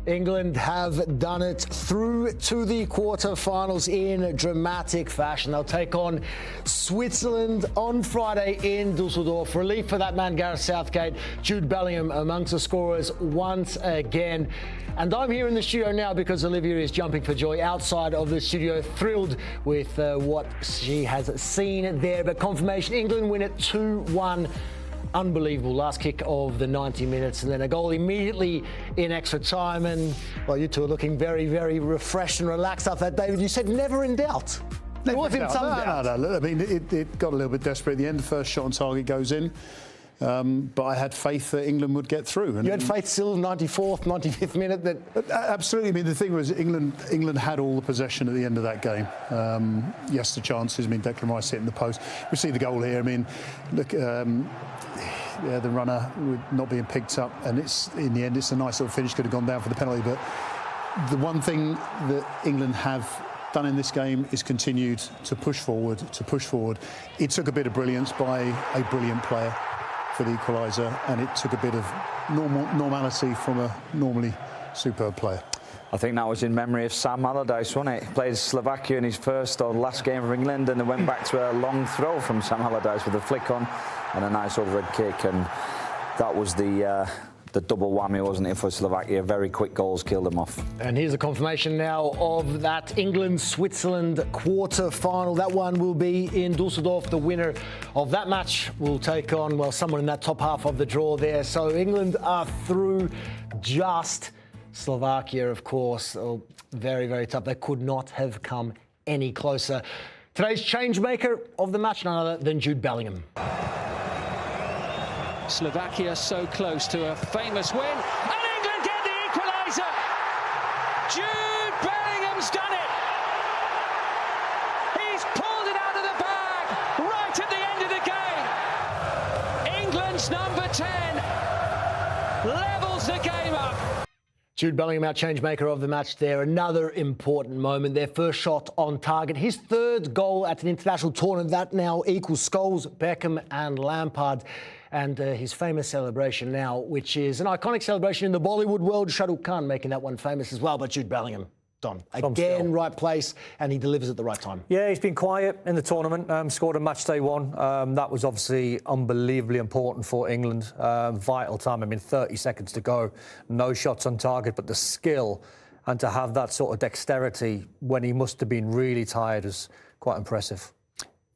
England have done it through to the quarterfinals in dramatic fashion. They'll take on Switzerland on Friday in Dusseldorf. Relief for that man, Gareth Southgate. Jude Bellingham amongst the scorers once again. And I'm here in the studio now because Olivia is jumping for joy outside of the studio, thrilled with what she has seen there. But confirmation, England win it 2-1. Unbelievable last kick of the 90 minutes and then a goal immediately in extra time. And well, you two are looking very, very refreshed and relaxed after that, David. You said never in doubt. There wasn't some doubt. No. I mean, it got a little bit desperate at the end. The first shot on target goes in. But I had faith that England would get through. And you had faith still 94th, 95th minute? Absolutely. I mean, the thing was England had all the possession at the end of that game. Yes, the chances. I mean, Declan Rice hitting the post. We see the goal here. I mean, look, the runner not being picked up. And it's in the end, it's a nice little finish. Could have gone down for the penalty. But the one thing that England have done in this game is continued to push forward, It took a bit of brilliance by a brilliant player for the equaliser, and it took a bit of normality from a normally superb player. I think that was in memory of Sam Allardyce, wasn't it? He played Slovakia in his first or last game for England, and then went back to a long throw from Sam Allardyce with a flick on and a nice overhead kick, and that was the double whammy, wasn't it, for Slovakia? Very quick goals killed them off. And here's a confirmation now of that England-Switzerland quarter-final. That one will be in Dusseldorf. The winner of that match will take on, well, someone in that top half of the draw there. So England are through, just Slovakia, of course. Oh, very, very tough. They could not have come any closer. Today's change maker of the match, none other than Jude Bellingham. Slovakia so close to a famous win, and England get the equaliser. Jude Bellingham's done it. He's pulled it out of the bag right at the end of the game. England's number 10 levels the game up. Jude Bellingham, our change maker of the match there. Another important moment. Their first shot on target. His third goal at an international tournament. That now equals Scholes, Beckham and Lampard. And his famous celebration now, which is an iconic celebration in the Bollywood world. Shah Rukh Khan making that one famous as well. But Jude Bellingham, Don, again, right place, and he delivers at the right time. Yeah, he's been quiet in the tournament, scored a match day one. That was obviously unbelievably important for England. Vital time. I mean, 30 seconds to go. No shots on target, but the skill and to have that sort of dexterity when he must have been really tired is quite impressive.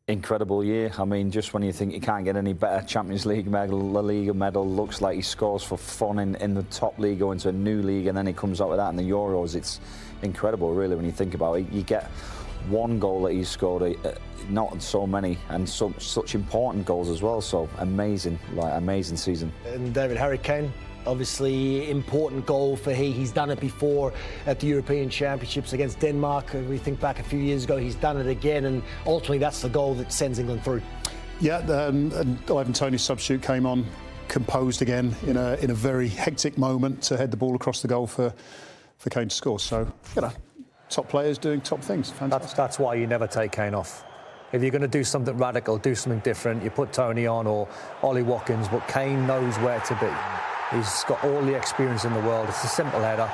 Incredible year. I mean, just when you think you can't get any better, Champions League medal, La Liga medal, looks like he scores for fun in the top league, going to a new league, and then he comes out with that in the Euros. It's incredible, really, when you think about it. You get one goal that he scored, not so many, and such important goals as well. So amazing, amazing season. And David, Harry Kane, obviously important goal for he's done it before at the European Championships against Denmark. We think back a few years ago, he's done it again, and ultimately that's the goal that sends England through. Yeah, and Ivan Toney's substitute came on composed again in a very hectic moment to head the ball across the goal for Kane to score. So, top players doing top things. Fantastic. That's why you never take Kane off. If you're going to do something radical, do something different, you put Toney on or Ollie Watkins, but Kane knows where to be. He's got all the experience in the world. It's a simple header.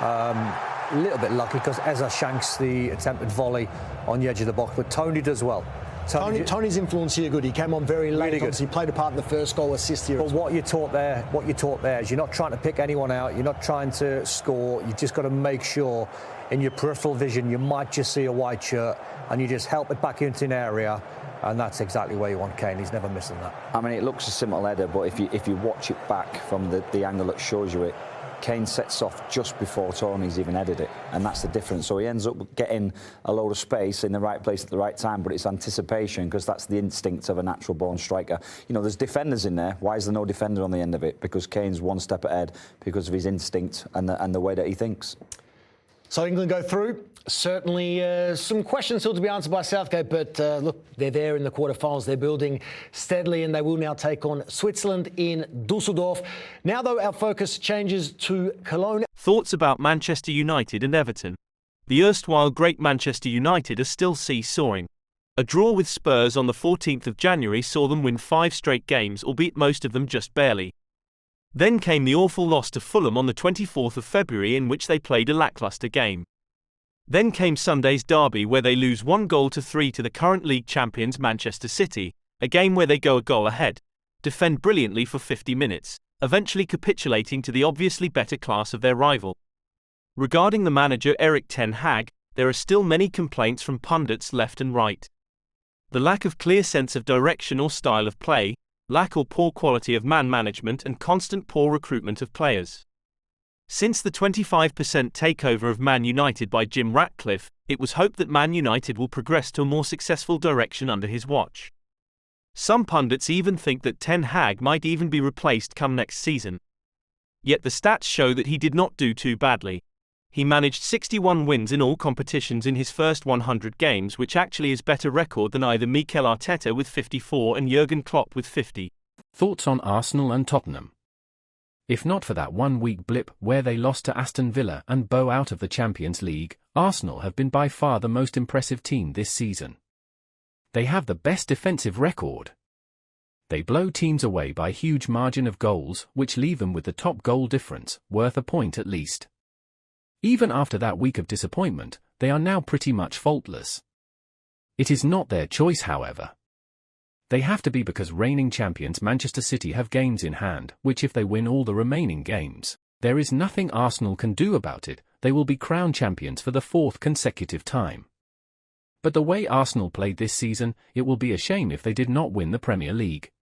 A little bit lucky because Eza shanks the attempted volley on the edge of the box, but Toney does well. Tony's influence here good. He came on very late. Really good. Obviously played a part in the first goal assist here. But what you're taught there is you're not trying to pick anyone out. You're not trying to score. You just got to make sure in your peripheral vision you might just see a white shirt and you just help it back into an area. And that's exactly where you want Kane. He's never missing that. I mean, it looks a simple header, but if you watch it back from the angle that shows you it, Kane sets off just before Toney's even headed it, and that's the difference. So he ends up getting a load of space in the right place at the right time, but it's anticipation, because that's the instinct of a natural-born striker. You know, there's defenders in there. Why is there no defender on the end of it? Because Kane's one step ahead because of his instinct and the way that he thinks. So England go through. Certainly some questions still to be answered by Southgate, but look, they're there in the quarterfinals. They're building steadily, and they will now take on Switzerland in Dusseldorf. Now, though, our focus changes to Cologne. Thoughts about Manchester United and Everton. The erstwhile great Manchester United are still seesawing. A draw with Spurs on the 14th of January saw them win 5 straight games, albeit most of them just barely. Then came the awful loss to Fulham on the 24th of February, in which they played a lacklustre game. Then came Sunday's derby, where they lose 1-3 to the current league champions Manchester City, a game where they go a goal ahead, defend brilliantly for 50 minutes, eventually capitulating to the obviously better class of their rival. Regarding the manager Erik ten Hag, there are still many complaints from pundits left and right. The lack of clear sense of direction or style of play, lack or poor quality of man management, and constant poor recruitment of players. Since the 25% takeover of Man United by Jim Ratcliffe, it was hoped that Man United will progress to a more successful direction under his watch. Some pundits even think that Ten Hag might even be replaced come next season. Yet the stats show that he did not do too badly. He managed 61 wins in all competitions in his first 100 games, which actually is better record than either Mikel Arteta with 54 and Jurgen Klopp with 50. Thoughts on Arsenal and Tottenham? If not for that one-week blip where they lost to Aston Villa and bow out of the Champions League, Arsenal have been by far the most impressive team this season. They have the best defensive record. They blow teams away by huge margin of goals, which leave them with the top goal difference, worth a point at least. Even after that week of disappointment, they are now pretty much faultless. It is not their choice, however. They have to be, because reigning champions Manchester City have games in hand, which if they win all the remaining games, there is nothing Arsenal can do about it. They will be crowned champions for the 4th consecutive time. But the way Arsenal played this season, it will be a shame if they did not win the Premier League.